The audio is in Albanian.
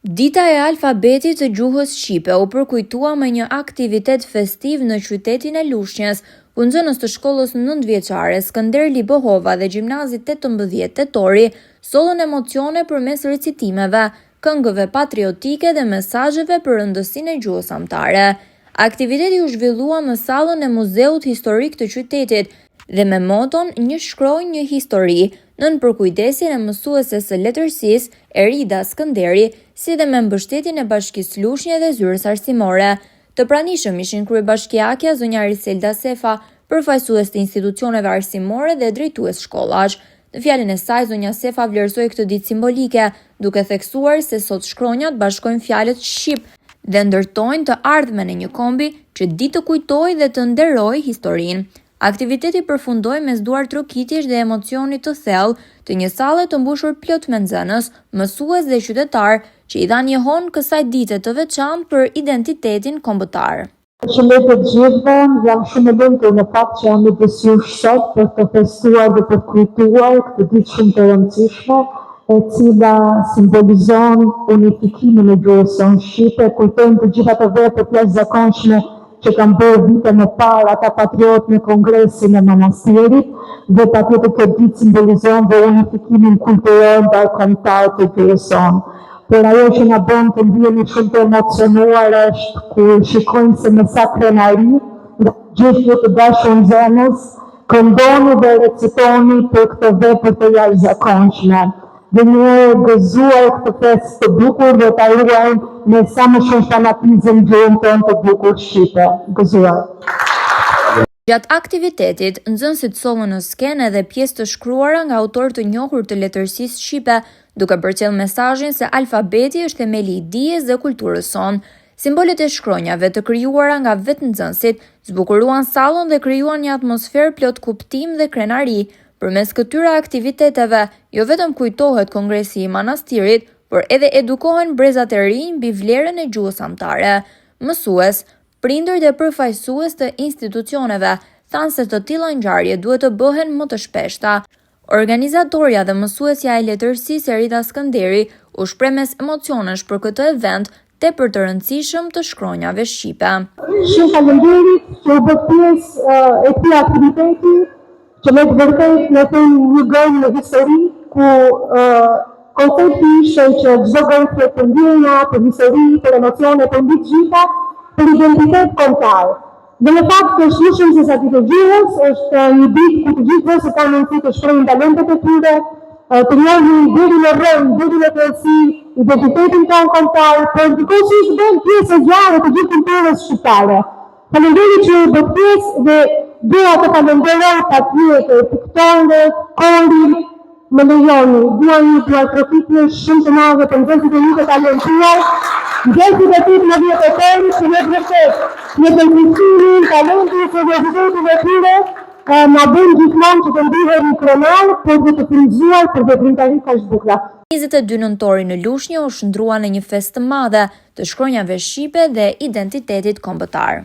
Dita e alfabetit të gjuhës shqipe u përkujtua me një aktivitet festiv në qytetin e Lushnjës, ku nxënës të shkollës 9-vjeçare Skënder Libohova dhe gjimnazit 18 tetori sollën emocione përmes recitimeve, këngëve patriotike dhe mesazheve për rëndësinë e gjuhës amtare. Aktiviteti u zhvillua në sallën e Muzeut Historik të qytetit dhe me moton "Një shkronjë, një histori", nën përkujdesin e mësueses së letërsisë Erida Skënderi, si dhe me mbështetjen e Bashkisë Lushnjë dhe Zyrës Arsimore. Të pranishëm ishin kryebashkiakja zonja Riselda Sefa, përfaqësues të institucioneve arsimore dhe drejtues shkollash. Në fjalën e saj, zonja Sefa vlerësoi këtë ditë simbolike, duke theksuar se sot shkronjat bashkojnë fjalët shqip dhe ndërtojnë të ardhmen e një kombi që di të kujtojë dhe të nderojë historinë. Aktiviteti përfundoi me zduar trokitjesh dhe emocionit të thellë të një salle të mbushur plot me nxënës, mësues dhe qytetar që i dhanë një hon kësaj dite të veçantë për identitetin kombëtar. Përshëndetje të gjithëve, jam shumë e lumtur në fakt që jam i besuar sot për të festuar dhe për kujtuar këtë ditë shumë të rëndësishme, e cila simbolizon unifikimin e gjuhës sonë shqipe, kujtojmë të gjitha të veprat të jashtëzakonshme që kanë bërë vite më parë ata patriot në kongresin e manastirit, dhe patjetër këtë ditë simbolizon dhe unifikimin kulturor ndaj kombëtar të gjuhës sonë. Por ajo që na bën të ndihemi shumë të emocionuar është kur shikojmë se me sa krenari gjithë ju të dashur nxënës këndoni dhe recitoni për këtë vepër të jashtëzakonshme. Dhe një gëzuar këtë festë të bukur dhe ta ruajmë me sa më shumë fanatizëm gjuhën tonë të bukur shqipe. Gëzuar. Gjatë aktivitetit, nxënësit sollën në skenë edhe pjesë të shkruara nga autor të njohur të letërsisë shqipe, duke përcjellë mesazhin se alfabeti është themeli i dijes dhe kulturës sonë. Simbolet e shkronjave të krijuara nga vetë nxënësit zbukuruan sallën dhe krijuan një atmosferë plot kuptim dhe krenari. Përmes këtyre aktiviteteve, jo vetëm kujtohet kongresi i manastirit, por edhe edukohen brezat e rinj mbi vlerën e gjuhës amtare. Mësues, prindër dhe përfaqësues të institucioneve thanë se të tilla ngjarje duhet të bëhen më të shpeshta. Organizatorja dhe mësuesja e letërsisë Erida Skënderi u shpreh mes emocionesh për këtë event tepër të rëndësishëm të shkronjave shqipe. Shumë faleminderit që u bë pjesë e këtij aktiviteti, që me të vërtet në të një gëmë në histori, ku koncepti ishte që çdo gëmë flet për ndjenja, për histori, për emocione, për mbi të gjitha, për identitet kombëtar. Dhe në fakt është shumë se sa të gjuhës, është një ditë ku të gjithë njerëzit kanë mundësi të shprehin talentet e tyre, të njohin burin e rënd, burin e kësi, identitetin tonë kombëtar, por ndikohësisht bën pjesë e gjarë të gjithë kulturës shqiptare. Faleminderit që u bë pjesë dhe dua të falenderoj patjetër piktorëve, Korin, më lejoni, dua një trokitje shumë të madhe për nxënësit e ju të talentuar, nxënësit e tyre në vjetëtorë, që në të vërtet, në të kulturën, talentin, seriozitetin e tyre, na bën gjithmonë që të ndihemi krenar për të frymëzuar për veprimtari kaq të bukura. 22 nëntori në Lushnjë u shndrua në një festë të madhe të shkronjave shqipe dhe identitetit kombëtar.